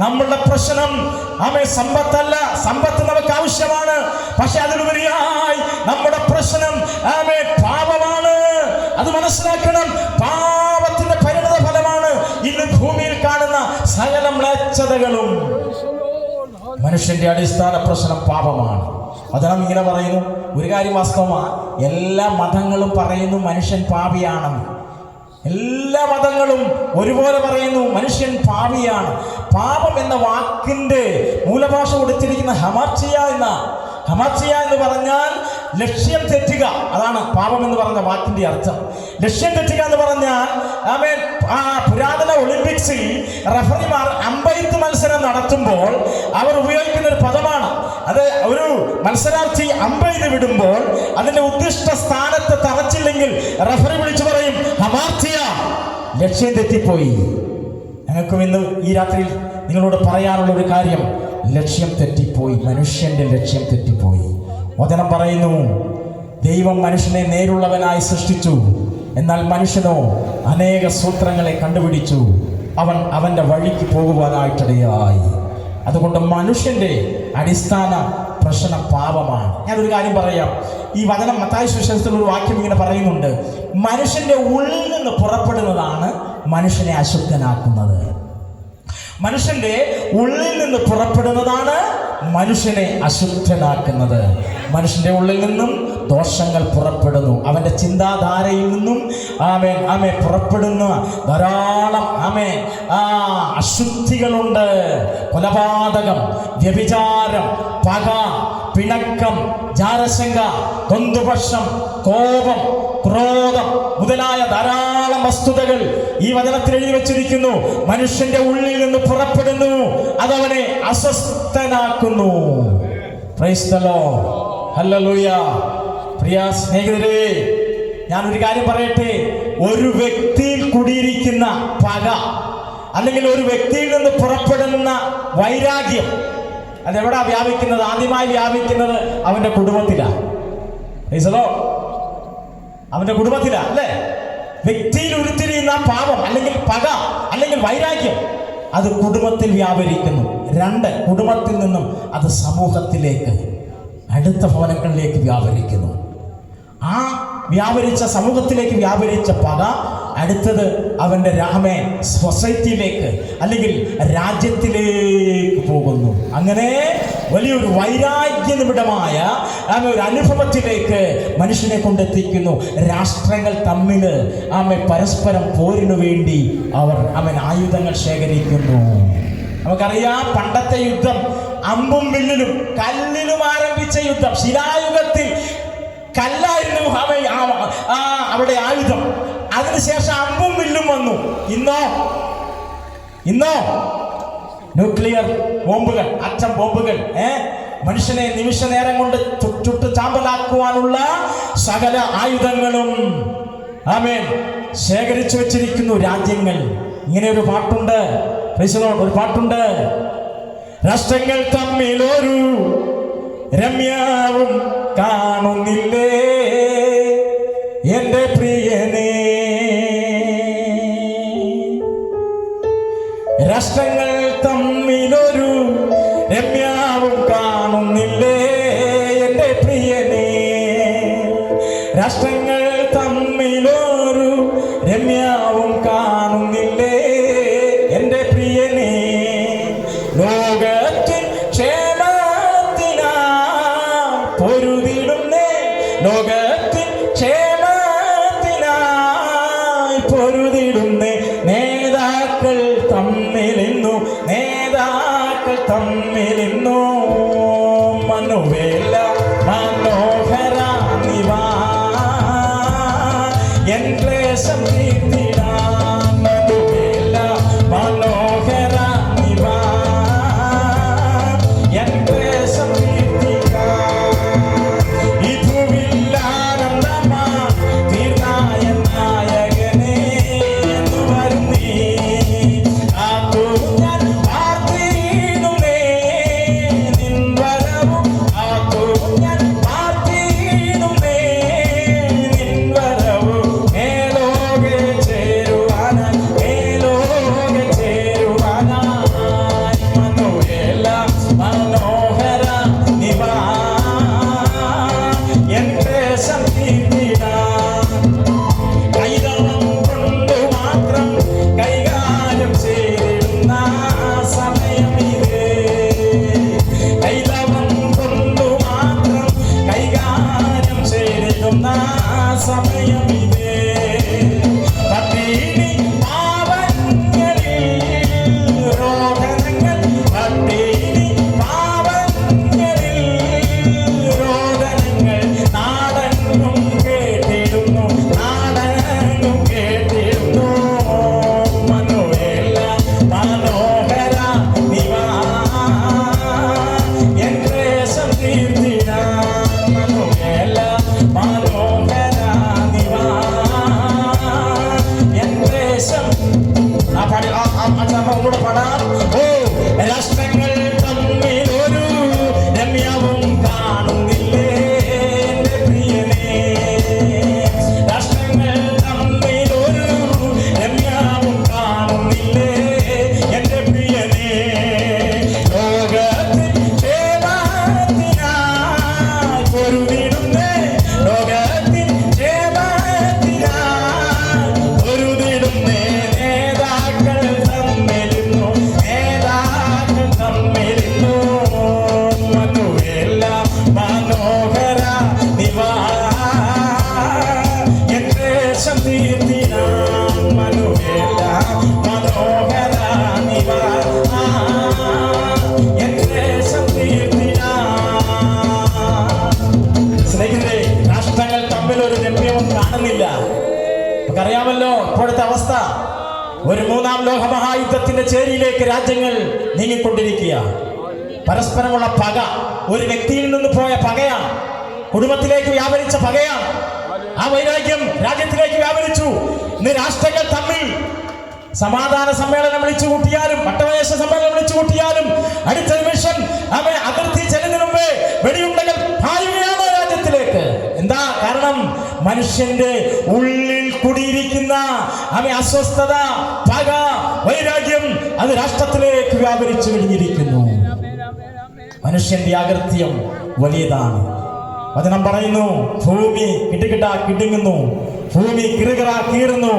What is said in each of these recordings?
നമ്മളുടെ പ്രശ്നം സമ്പത്തല്ല. സമ്പത്ത് നമുക്ക് ആവശ്യമാണ്, പക്ഷെ അതിലുപരിയായി നമ്മുടെ പ്രശ്നം പാപമാണ്. അത് മനസ്സിലാക്കണം. പാപത്തിന്റെ പരിണത ഫലമാണ് ഇന്ന് ഭൂമിയിൽ കാണുന്ന സകല മ്ലേച്ഛതകളും. മനുഷ്യന്റെ അടിസ്ഥാന പ്രശ്നം പാപമാണ്. അതാണ് ഇങ്ങനെ പറയുന്നു. ഒരു കാര്യം വാസ്തവമാണ്, എല്ലാ മതങ്ങളും പറയുന്നു മനുഷ്യൻ പാപിയാണെന്ന്. എല്ലാ മതങ്ങളും ഒരുപോലെ പറയുന്നു മനുഷ്യൻ പാപിയാണ്. പാപം എന്ന വാക്കിന്റെ മൂലഭാഷ കൊടുത്തിരിക്കുന്ന ഹമാർച്ചിയ എന്ന് പറഞ്ഞാൽ ലക്ഷ്യം തെറ്റുക. അതാണ് പാപം എന്ന് പറഞ്ഞ വാക്കിന്റെ അർത്ഥം. ലക്ഷ്യം തെറ്റുക എന്ന് പറഞ്ഞാൽ പുരാതന ഒളിമ്പിക്സിൽ റഫറിമാർ അമ്പെയ്ത്ത് മത്സരം നടത്തുമ്പോൾ അവർ ഉപയോഗിക്കുന്ന ഒരു പദമാണ്. അത് ഒരു മത്സരാർത്ഥി അമ്പെയ്ത് വിടുമ്പോൾ അതിന്റെ ഉദ്ദിഷ്ട സ്ഥാനത്ത് തറച്ചില്ലെങ്കിൽ റഫറി വിളിച്ചു പറയും ഹമാർത്തിയ, ലക്ഷ്യം തെറ്റിപ്പോയി. ഞങ്ങൾക്കും ഇന്ന് ഈ രാത്രിയിൽ നിങ്ങളോട് പറയാനുള്ള ഒരു കാര്യം, ലക്ഷ്യം തെറ്റിപ്പോയി. മനുഷ്യന്റെ ലക്ഷ്യം തെറ്റിപ്പോയി. വചനം പറയുന്നു, ദൈവം മനുഷ്യനെ നേരുള്ളവനായി സൃഷ്ടിച്ചു, എന്നാൽ മനുഷ്യനോ അനേക സൂത്രങ്ങളെ കണ്ടുപിടിച്ചു. അവൻ അവന്റെ വഴിക്ക് പോകുവാനായിട്ടിടയായി. അതുകൊണ്ട് മനുഷ്യന്റെ അടിസ്ഥാന പ്രശ്നം പാപമാണ്. ഞാനൊരു കാര്യം പറയാം. ഈ വചനം മത്തായി സുവിശേഷത്തിൽ ഒരു വാക്യം ഇങ്ങനെ പറയുന്നുണ്ട്, മനുഷ്യന്റെ ഉള്ളിൽ നിന്ന് പുറപ്പെടുന്നതാണ് മനുഷ്യനെ അശുദ്ധനാക്കുന്നത്. മനുഷ്യന്റെ ഉള്ളിൽ നിന്ന് പുറപ്പെടുന്നതാണ് മനുഷ്യനെ അശുദ്ധനാക്കുന്നത്. മനുഷ്യന്റെ ഉള്ളിൽ നിന്നും ദോഷങ്ങൾ പുറപ്പെടുന്നു. അവന്റെ ചിന്താധാരയിൽ നിന്നും പുറപ്പെടുന്ന ധാരാളം അശുദ്ധികളുണ്ട്. കൊലപാതകം, വ്യഭിചാരം, പക, പിണക്കം, ജാരശങ്ക, ദ്വന്ദ്വപക്ഷം, കോപം, ക്രോധം മുതലായ ധാരാളം വസ്തുതകൾ ഈ വചനത്തിൽ എഴുതി വച്ചിരിക്കുന്നു. മനുഷ്യന്റെ ഉള്ളിൽ നിന്ന് പുറപ്പെടുന്നു, അതവനെ അസ്വസ്ഥനാക്കുന്നു. Praise the Lord, hallelujah. പ്രിയ സ്നേഹിതരെ, ഞാനൊരു കാര്യം പറയട്ടെ. ഒരു വ്യക്തിയിൽ കുടിയിരിക്കുന്ന പക, അല്ലെങ്കിൽ ഒരു വ്യക്തിയിൽ നിന്ന് പുറപ്പെടുന്ന വൈരാഗ്യം, അതെവിടാ വ്യാപിക്കുന്നത്? ആദ്യമായി വ്യാപിക്കുന്നത് അവന്റെ കുടുംബത്തിലാണ്. പ്രൈസ് ദി ലോർഡ്, അവന്റെ കുടുംബത്തിലാണ്, അല്ലേ? വ്യക്തിയിൽ ഉരുത്തിരിയുന്ന പാപം, അല്ലെങ്കിൽ പക, അല്ലെങ്കിൽ വൈരാഗ്യം, അത് കുടുംബത്തിൽ വ്യാപരിക്കുന്നു. 2, കുടുംബത്തിൽ നിന്നും അത് സമൂഹത്തിലേക്ക്, അടുത്ത ഭവനങ്ങളിലേക്ക് വ്യാപരിക്കുന്നു. ആ വ്യാപരിച്ച സമൂഹത്തിലേക്ക് വ്യാപരിച്ച പക അടുത്തത് അവന്റെ സൊസൈറ്റിയിലേക്ക്, അല്ലെങ്കിൽ രാജ്യത്തിലേക്ക് പോകുന്നു. അങ്ങനെ വലിയൊരു വൈരാഗ്യ നിമിടമായ ഒരു അനുഭവത്തിലേക്ക് മനുഷ്യനെ കൊണ്ടെത്തിക്കുന്നു. രാഷ്ട്രങ്ങൾ തമ്മിൽ പരസ്പരം പോരിനു വേണ്ടി അവർ ആയുധങ്ങൾ ശേഖരിക്കുന്നു. നമുക്കറിയാം, പണ്ടത്തെ യുദ്ധം അമ്പും വില്ലിലും കല്ലിലും ആരംഭിച്ച യുദ്ധം. ശിലായുഗത്തിൽ കല്ലായിരുന്നു അവിടെ ആയുധം. അതിനുശേഷം അമ്പും വില്ലും വന്നു. ഇന്നോ ന്യൂക്ലിയർ ബോംബുകൾ, ആറ്റം ബോംബുകൾ, മനുഷ്യനെ നിമിഷ നേരം കൊണ്ട് ചുട്ട് ചാമ്പലാക്കുവാനുള്ള സകല ആയുധങ്ങളും ശേഖരിച്ചു വെച്ചിരിക്കുന്നു രാജ്യങ്ങൾ. ഇങ്ങനെ ഒരു പാട്ടുണ്ട്, ഒരു പാട്ടുണ്ട്. രാഷ്ട്രങ്ങൾ തമ്മിലൊരു രമ്യാവും കാണുന്നില്ലേ എന്റെ പ്രിയനേ. രാഷ്ട്രങ്ങൾ തമ്മിലൊരു രമ്യാവും കാണുന്നില്ലേ എന്റെ പ്രിയനേ. രാഷ്ട്രങ്ങൾ തമ്മിലൊരു രമ്യാവും കാണുന്നില്ലേ എന്റെ പ്രിയനേ. ലോകത്തിൻ ക്ഷേമത്തിനായി പൊരുതിടുന്നേ, ലോകത്തിൻ ക്ഷേമത്തിനായി പൊരുതിടുന്നേ. നേതാക്കൾ തമ്മിലിന്നു മനുവേല മനോഹര നിവാ എൻ ക്ലേശം തീർത്തിടാൻ. മനുവേല മനോഹര നിവാ എൻ ക്ലേശം തീർത്തിടാൻ. ഇതുവില്ലാനന്ദമാ തീർന്നായ നായകനെ എന്ന് വരുന്നേ. മേലോകെ ഒരു മൂന്നാം ലോക മഹായുദ്ധത്തിന്റെ ചേരിയിലേക്ക് രാജ്യങ്ങൾ നീങ്ങിക്കൊണ്ടിരിക്കുക. പരസ്പരമുള്ള പക, ഒരു വ്യക്തിയിൽ നിന്ന് പോയ പകയാണ്, കുടുംബത്തിലേക്ക് വ്യാപരിച്ച പകയാണ്. ആ വൈരാഗ്യം രാജ്യത്തിലേക്ക് വ്യാപരിച്ചു. ഇന്ന് രാഷ്ട്രങ്ങൾ തമ്മിൽ സമാധാന സമ്മേളനം വിളിച്ചു കൂട്ടിയാലും, വട്ടമേശ സമ്മേളനം വിളിച്ചു കൂട്ടിയാലും അടുത്ത നിമിഷം അതിർത്തി ചെല്ലുന്നതിന് മുമ്പേ വെടിയുണ്ടകൾ പായുകയാണ് രാജ്യത്തിലേക്ക്. എന്താ കാരണം? മനുഷ്യന്റെ ഉള്ളിൽ കുടിയിരിക്കുന്ന അസ്വസ്ഥത, പക, വൈരാഗ്യം അത് രാഷ്ട്രത്തിലേക്ക് വ്യാപരിച്ചു കഴിഞ്ഞിരിക്കുന്നു. മനുഷ്യന്റെ അകൃത്യം വലിയതാണ്. വചനം പറയുന്നു, ഭൂമി കിടുകിട കിടുങ്ങുന്നു, ഭൂമി കിറുകിറ കീറുന്നു,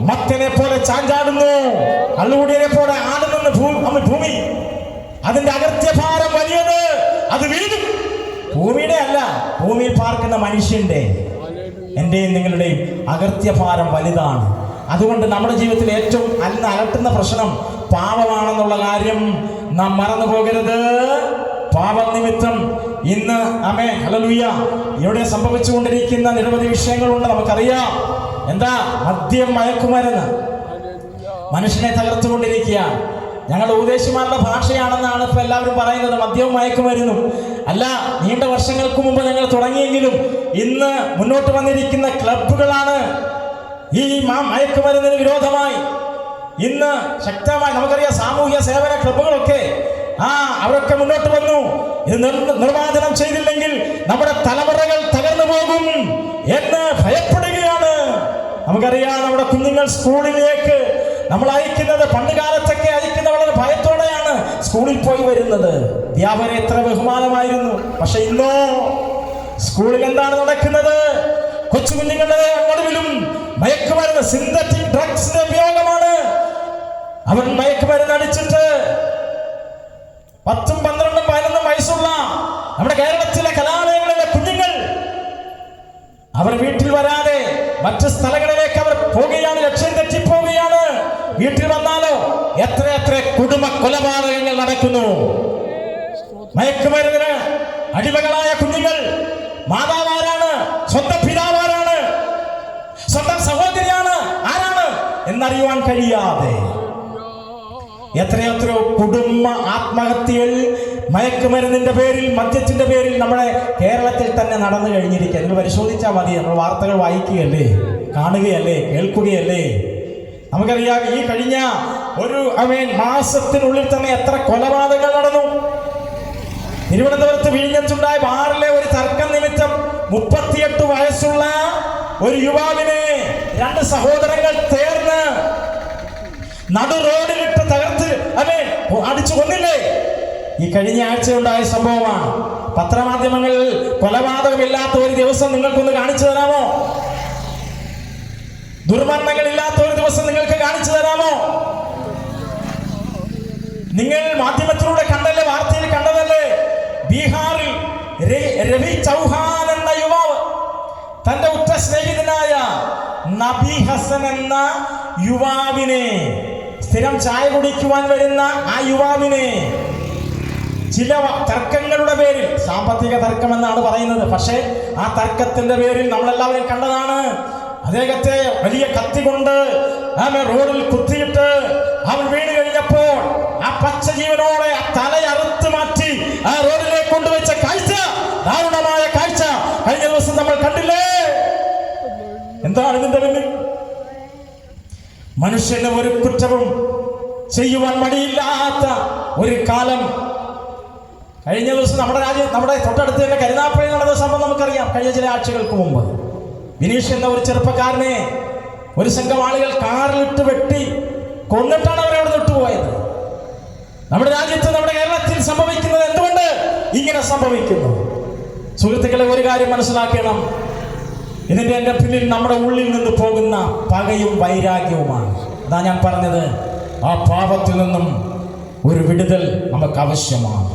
മത്തനെ പോലെ ചാഞ്ചാടുന്നു, കള്ളുകൂടിയനെ പോലെ ആടുന്നു ഭൂമി. അതിന്റെ അകൃത്യഭാരം വലിയത്, അത് വീഴും. ഭൂമിയുടെ അല്ല, ഭൂമിയിൽ പാർക്കുന്ന മനുഷ്യന്റെ, എന്റെയും നിങ്ങളുടെയും അകൃത്യഭാരം വലുതാണ്. അതുകൊണ്ട് നമ്മുടെ ജീവിതത്തിൽ ഏറ്റവും അലട്ടുന്ന പ്രശ്നം പാപമാണെന്നുള്ള കാര്യം നാം മറന്നു പോകരുത്. പാപനിമിത്തം ഇന്ന് ഹല്ലേലൂയ ഇവിടെ സംഭവിച്ചുകൊണ്ടിരിക്കുന്ന നിരവധി വിഷയങ്ങളുണ്ട്, നമുക്കറിയാം. എന്താ? മദ്യം, മയക്കുമരുന്ന് മനുഷ്യനെ തകർത്തുകൊണ്ടിരിക്കുക. ഞങ്ങൾ ഉപദേശിമാരുടെ ഭാഷയാണെന്നാണ് ഇപ്പൊ എല്ലാവരും പറയുന്നത്, മദ്യവും മയക്കുമരുന്നും. അല്ല, നീണ്ട വർഷങ്ങൾക്ക് മുമ്പ് ഞങ്ങൾ തുടങ്ങിയെങ്കിലും ഇന്ന് മുന്നോട്ട് വന്നിരിക്കുന്ന ക്ലബ്ബുകളാണ് ഈ മയക്കുമരുന്നിന് വിരോധമായി ഇന്ന് ശക്തമായി. നമുക്കറിയാം, സാമൂഹ്യ സേവന ക്ലബ്ബുകളൊക്കെ അവരൊക്കെ മുന്നോട്ട് വന്നു. ഇത് നിർമ്മാർജ്ജനം ചെയ്തില്ലെങ്കിൽ നമ്മുടെ തലമുറകൾ തകർന്നു പോകും എന്ന് ഭയപ്പെടുകയാണ്. നമുക്കറിയാം, നമ്മുടെ കുഞ്ഞുങ്ങൾ സ്കൂളിലേക്ക് നമ്മൾ അയക്കുന്നത്, പണ്ട് കാലത്തൊക്കെ അയക്കുന്ന വളരെ ഭയത്തോടെയാണ് സ്കൂളിൽ പോയി വരുന്നത്. വ്യാപാരം എത്ര ബഹുമാനമായിരുന്നു. പക്ഷെ ഇന്നോ സ്കൂളിൽ എന്താണ് നടക്കുന്നത്? കൊച്ചു കുഞ്ഞുങ്ങളുടെ നടുവിലും മയക്കുമരുന്ന്, സിന്തറ്റിക് ഡ്രഗ്സിന്റെ ഉപയോഗമാണ്. അവൻ മയക്കുമരുന്ന് അടിച്ചിട്ട് 10, 12, 11 വയസ്സുള്ള നമ്മുടെ കേരളത്തിലെ കലാലയങ്ങളിലെ കുഞ്ഞുങ്ങൾ അവർ വീട്ടിൽ വരാതെ മറ്റ് സ്ഥലങ്ങളിലേക്ക് അവർ പോവുകയാണ്, ലക്ഷ്യം തെറ്റിപ്പോവുകയാണ്. വീട്ടിൽ വന്നാലോ എത്ര കുടുംബ കൊലപാതകങ്ങൾ നടക്കുന്നു. മയക്കുമരുന്നിന് അടിമകളായ കുഞ്ഞുങ്ങൾ മാതാവാരാണ്, സ്വന്തം പിതാവാരാണ്, സ്വന്തം സഹോദരിയാണ്, ആരാണ് എന്നറിയുവാൻ കഴിയാതെ എത്രയോ കുടുംബ ആത്മഹത്യകൾ മയക്കുമരുന്നിന്റെ പേരിൽ, മദ്യത്തിന്റെ പേരിൽ നമ്മുടെ കേരളത്തിൽ തന്നെ നടന്നു കഴിഞ്ഞിരിക്കുക. നിങ്ങൾ പരിശോധിച്ചാൽ മതി. നമ്മൾ വാർത്തകൾ വായിക്കുകയല്ലേ, കാണുകയല്ലേ, കേൾക്കുകയല്ലേ. നമുക്കറിയാം, ഈ കഴിഞ്ഞ ഒരു മാസത്തിനുള്ളിൽ തന്നെ എത്ര കൊലപാതകങ്ങൾ നടന്നു. തിരുവനന്തപുരത്ത് വിഴിഞ്ഞത്തുണ്ടായ ബാറിലെ ഒരു തർക്കം നിമിത്തം 38 വയസ്സുള്ള ഒരു യുവാവിനെ 2 സഹോദരങ്ങൾ ചേർന്ന് നടു റോഡിലിട്ട് തകർത്ത് അടിച്ചു കൊന്നില്ലേ? ഈ കഴിഞ്ഞ ആഴ്ച ഉണ്ടായ സംഭവമാണ്. പത്രമാധ്യമങ്ങളിൽ കൊലപാതകമില്ലാത്ത ഒരു ദിവസം നിങ്ങൾക്കൊന്ന് കാണിച്ചു തരാമോ? ദുർമരണങ്ങളില്ലാത്ത ഒരു ദിവസം നിങ്ങൾക്ക് കാണിച്ചു തരാമോ? നിങ്ങൾ മാധ്യമത്തിലൂടെ കണ്ടല്ലേ, വാർത്തയിൽ കണ്ടതല്ലേ? ബീഹാറിൽ രവി ചൗഹാൻ എന്ന യുവാവ് തന്റെ ഉറ്റ സ്നേഹിതനായ നബി ഹസൻ എന്ന യുവാവിനെ, സ്ഥിരം ചായ കുടിക്കുവാൻ വരുന്ന ആ യുവാവിനെ ചില തർക്കങ്ങളുടെ പേരിൽ, സാമ്പത്തിക തർക്കം എന്നാണ് പറയുന്നത്, പക്ഷേ ആ തർക്കത്തിന്റെ പേരിൽ നമ്മളെല്ലാവരും കണ്ടതാണ്. അദ്ദേഹത്തെ വലിയ കത്തി കൊണ്ട് റോഡിൽ കുത്തിയിട്ട് അവൻ വീണ് കഴിഞ്ഞപ്പോൾ ആ പച്ച ജീവനോടെ ആ തലയറുത്ത് മാറ്റി ആ റോഡിലേക്ക് കൊണ്ടുവച്ച കാഴ്ച, ദാരുണമായ കാഴ്ച കഴിഞ്ഞ ദിവസം നമ്മൾ കണ്ടില്ലേ? എന്താണ് ഇതിന്റെ പിന്നിൽ? മനുഷ്യന് ഒരു കുറ്റവും ചെയ്യുവാൻ മടിയില്ലാത്ത ഒരു കാലം. കഴിഞ്ഞ ദിവസം നമ്മുടെ തൊട്ടടുത്ത് തന്നെ കരുനാഗപ്പള്ളി നടന്ന സംഭവം നമുക്കറിയാം. കഴിഞ്ഞ ചില ആഴ്ചകൾക്ക് മുമ്പ് വിനീഷ് എന്ന ഒരു ചെറുപ്പക്കാരനെ ഒരു സംഘം ആളുകൾ കാറിലിട്ട് വെട്ടി കൊന്നിട്ടാണ് അവരെ അവിടെ വിട്ടുപോയത്. നമ്മുടെ രാജ്യത്ത്, നമ്മുടെ കേരളത്തിൽ സംഭവിക്കുന്നത് എന്തുകൊണ്ട് ഇങ്ങനെ സംഭവിക്കുന്നു? സുഹൃത്തുക്കളെ, ഒരു കാര്യം മനസ്സിലാക്കണം. ഇതിന്റെ പിന്നിൽ നമ്മുടെ ഉള്ളിൽ നിന്ന് പോകുന്ന പകയും വൈരാഗ്യവുമാണ്. അതാ ഞാൻ പറഞ്ഞത്, ആ പാപത്തിൽ നിന്നും ഒരു വിടുതൽ നമുക്ക് ആവശ്യമാണ്.